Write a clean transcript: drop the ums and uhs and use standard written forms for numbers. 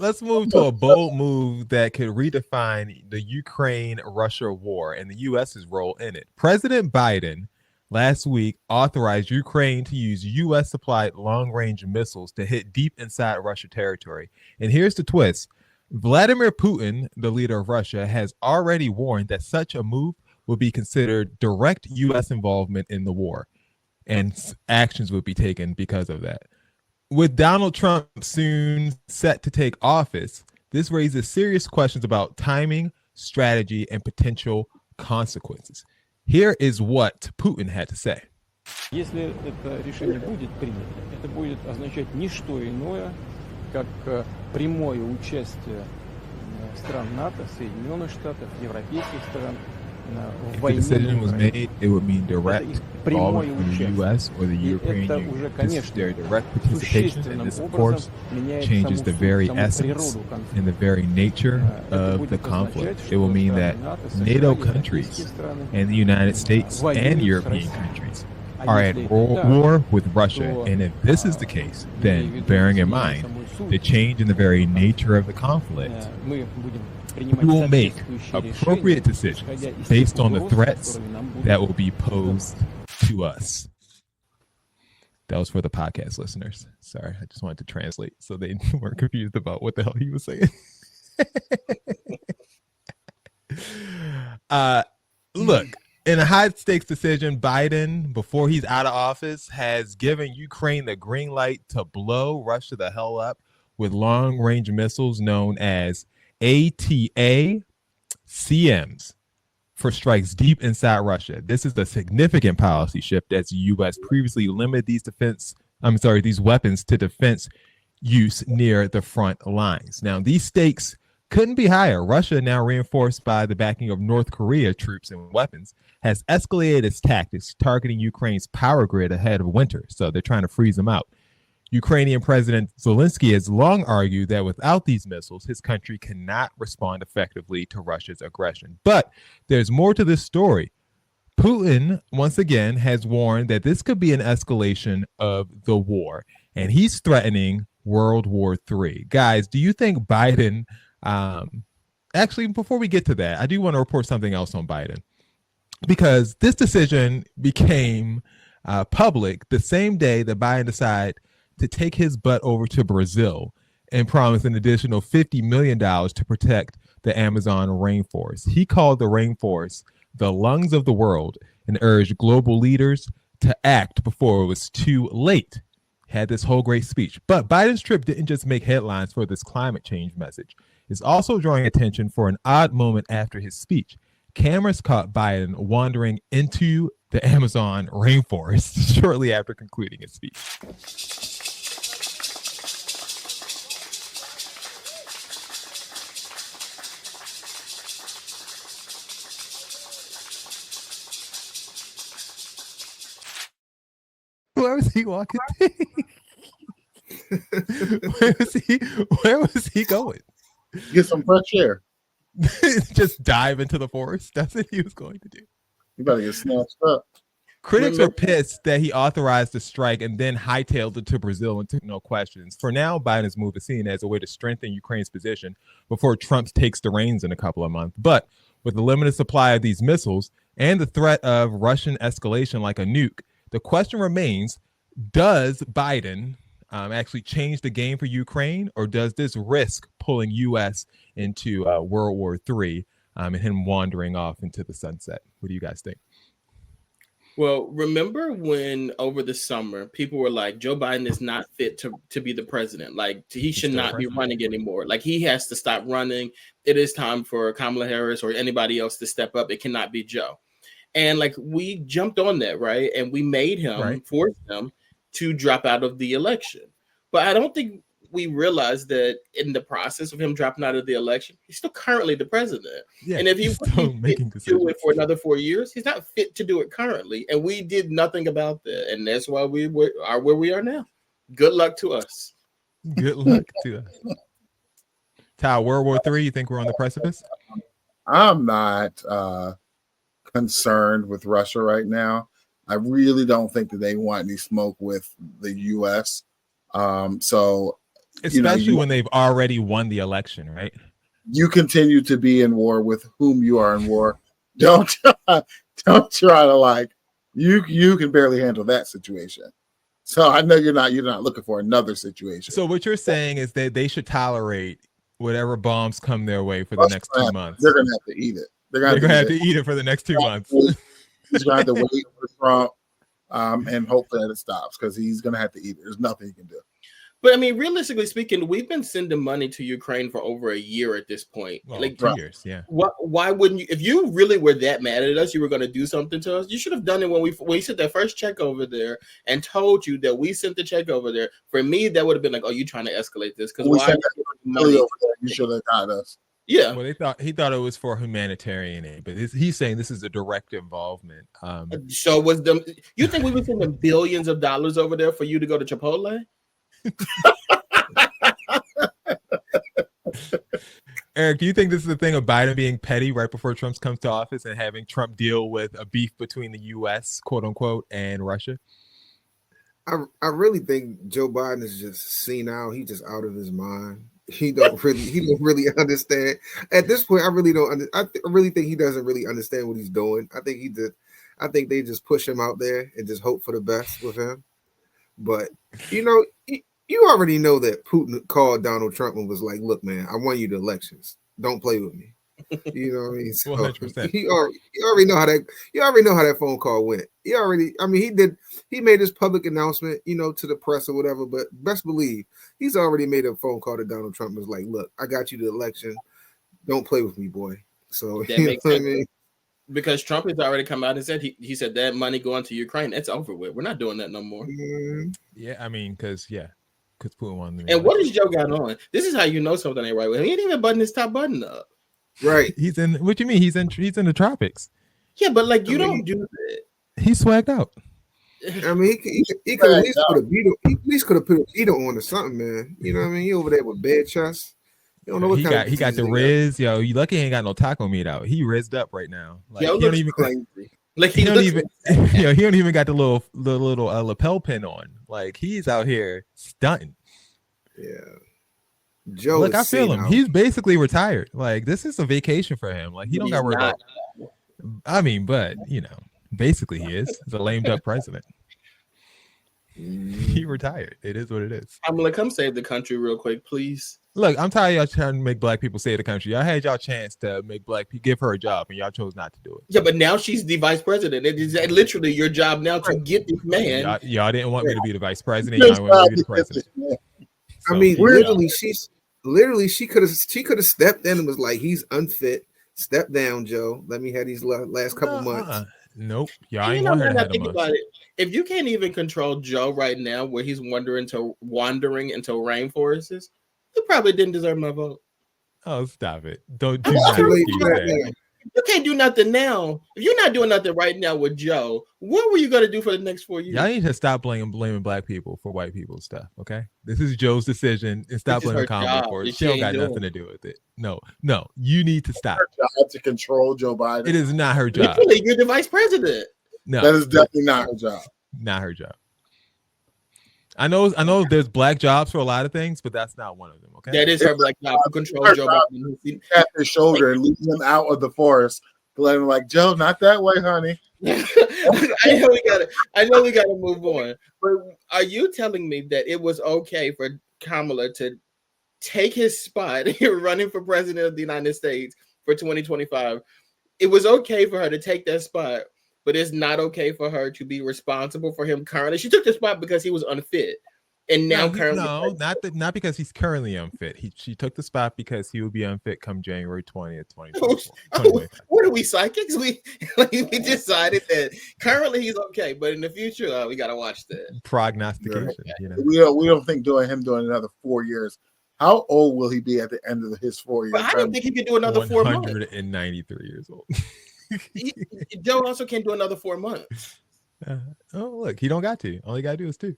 let's move to a bold move that could redefine the Ukraine-Russia war and the U.S.'s role in it. President Biden last week authorized Ukraine to use U.S.-supplied long-range missiles to hit deep inside Russia territory. And here's the twist. Vladimir Putin, the leader of Russia, has already warned that such a move would be considered direct U.S. involvement in the war, and actions would be taken because of that. With Donald Trump soon set to take office, this raises serious questions about timing, strategy, and potential consequences. Here is what Putin had to say. Если это решение будет принято, это будет означать не что иное, как прямое участие стран НАТО, Соединенных Штатов, европейских стран If the decision was made, it would mean direct involvement from the U.S. or the European Union. This is their direct participation, and this, of course, changes the very essence and the very nature of the conflict. It will mean that NATO countries and the United States and European countries are at war with Russia. And if this is the case, then bearing in mind the change in the very nature of the conflict, we will make appropriate decisions based on the threats that will be posed to us. That was for the podcast listeners. Sorry, I just wanted to translate so they weren't confused about what the hell he was saying. Look, in a high-stakes decision, Biden, before he's out of office, has given Ukraine the green light to blow Russia the hell up with long-range missiles known as ATACMs for strikes deep inside Russia. This is a significant policy shift as the U.S. previously limited these weapons to defense use near the front lines. Now, these stakes couldn't be higher. Russia, now reinforced by the backing of North Korea troops and weapons, has escalated its tactics, targeting Ukraine's power grid ahead of winter. So they're trying to freeze them out. Ukrainian President Zelensky has long argued that without these missiles, his country cannot respond effectively to Russia's aggression. But there's more to this story. Putin, once again, has warned that this could be an escalation of the war, and he's threatening World War III. Guys, do you think Biden... actually, before we get to that, I do want to report something else on Biden, because this decision became public the same day that Biden decided to take his butt over to Brazil and promise an additional $50 million to protect the Amazon rainforest. He called the rainforest the lungs of the world and urged global leaders to act before it was too late. Had this whole great speech. But Biden's trip didn't just make headlines for this climate change message. It's also drawing attention for an odd moment after his speech. Cameras caught Biden wandering into the Amazon rainforest shortly after concluding his speech. Where was he walking? Where was he going? Get some fresh air. Just dive into the forest. That's what he was going to do. You better get snatched up. Critics are pissed that he authorized the strike and then hightailed it to Brazil and took no questions. For now, Biden's move is seen as a way to strengthen Ukraine's position before Trump takes the reins in a couple of months. But with the limited supply of these missiles and the threat of Russian escalation like a nuke, the question remains, does Biden actually change the game for Ukraine, or does this risk pulling U.S. into World War III and him wandering off into the sunset? What do you guys think? Well, remember when over the summer, people were like, Joe Biden is not fit to be the president. Like, he should not be running anymore. Like, he has to stop running. It is time for Kamala Harris or anybody else to step up. It cannot be Joe. And like, we jumped on that, right? And we made him, forced him to drop out of the election. But I don't think we realized that in the process of him dropping out of the election, he's still currently the president. Yeah, and if he was do it for another 4 years, he's not fit to do it currently. And we did nothing about that. And that's why we are where we are now. Good luck to us. Good luck to us. Ty, World War III, you think we're on the precipice? I'm not concerned with Russia right now. I really don't think that they want any smoke with the U.S. So Especially when they've already won the election, right? You continue to be in war with whom you are in war. Don't try to like you can barely handle that situation. So I know you're not looking for another situation. So what you're saying is that they should tolerate whatever bombs come their way for the next 2 months. They're gonna have to eat it. They're gonna have to eat it for the next 2 months. He's gonna have to wait for Trump and hope that it stops because he's gonna have to eat it. There's nothing he can do. But I mean, realistically speaking, we've been sending money to Ukraine for over a year at this point. Well, like 2 years, yeah. Why wouldn't you? If you really were that mad at us, you were going to do something to us. You should have done it when we sent that first check over there and told you that we sent the check over there. For me, that would have been like, "Oh, you trying to escalate this?" Because why? Money over there, you should have got us. Yeah. Well, he thought it was for humanitarian aid, but he's saying this is a direct involvement. So was them? You think we were sending billions of dollars over there for you to go to Chipotle? Eric, do you think this is the thing of Biden being petty right before Trump comes to office and having Trump deal with a beef between the U.S., quote unquote, and Russia? I really think Joe Biden is just senile. He's just out of his mind. He don't really understand at this point. I really don't. I really think he doesn't really understand what he's doing. I think they just push him out there and just hope for the best with him. But you already know that Putin called Donald Trump and was like, "Look, man, I won you the elections. Don't play with me." You know what I mean? So 100%. You already know how that phone call went. He made his public announcement, to the press or whatever, but best believe he's already made a phone call to Donald Trump and was like, "Look, I got you the election. Don't play with me, boy." So that makes sense. I mean? Because Trump has already come out and said he said that money going to Ukraine, that's over with. We're not doing that no more. Yeah, I mean, because Putin won the And what has Joe got on? This is how you know something ain't right with him. He ain't even button his top button up. Right. He's in. What do you mean? He's in the tropics. Yeah, but like don't do that. He's swagged out. I mean, he could at least put a beetle. He at least could have put a beetle on or something, man. You know what I mean? He over there with bad chest. You don't know what he got the Riz. Yo, you lucky he ain't got no taco meat out. He rizzed up right now. Like, he don't even crazy. Like he don't even. He don't even got the little lapel pin on. Like he's out here stunting. Yeah. Joe, look, I feel him. He's basically retired. Like this is a vacation for him. Like he don't got worried about. I mean, but basically he is. He's a lame duck president. He retired. It is what it is. I'm gonna come save the country real quick, please. Look, I'm tired of y'all trying to make black people save the country. Y'all had y'all chance to make black people give her a job, and y'all chose not to do it. Yeah, but now she's the vice president. It is literally your job now to get this man. Y'all didn't want me to be the vice president. Y'all wanted me to be the president. So, I mean, literally, she could have stepped in and was like, "He's unfit. Step down, Joe. Let me have these last couple months." Nope. Y'all ain't want her to have think about it. If you can't even control Joe right now, where he's wandering into rainforests, you probably didn't deserve my vote. Oh, stop it! Don't do that. You can't do nothing now. If you're not doing nothing right now with Joe, what were you going to do for the next 4 years? Y'all need to stop blaming black people for white people's stuff, okay? This is Joe's decision, and stop blaming Kamala for it. She don't got nothing to do with it. No, you need to stop. It's her job to control Joe Biden. It is not her job. Literally, you're the vice president. No, that is definitely not her job. Not her job. I know there's black jobs for a lot of things, but that's not one of them. Okay, that is her black job to control Joe Biden. Tap his shoulder and lead him out of the forest. Let him like, Joe, not that way, honey. I know we gotta move on. But are you telling me that it was okay for Kamala to take his spot running for president of the United States for 2025? It was okay for her to take that spot, but it's not okay for her to be responsible for him currently. She took the spot because he was unfit. And now not because he's currently unfit. She took the spot because he will be unfit come January 20th, 2024. What are we, psychics? We decided that currently he's okay, but in the future, we gotta watch that prognostication. We don't think him doing another 4 years. How old will he be at the end of his 4 years? I didn't think he could do another 4 months. 193 years old. Joe also can't do another 4 months. Oh, look, he don't got to. All he got to do is 2.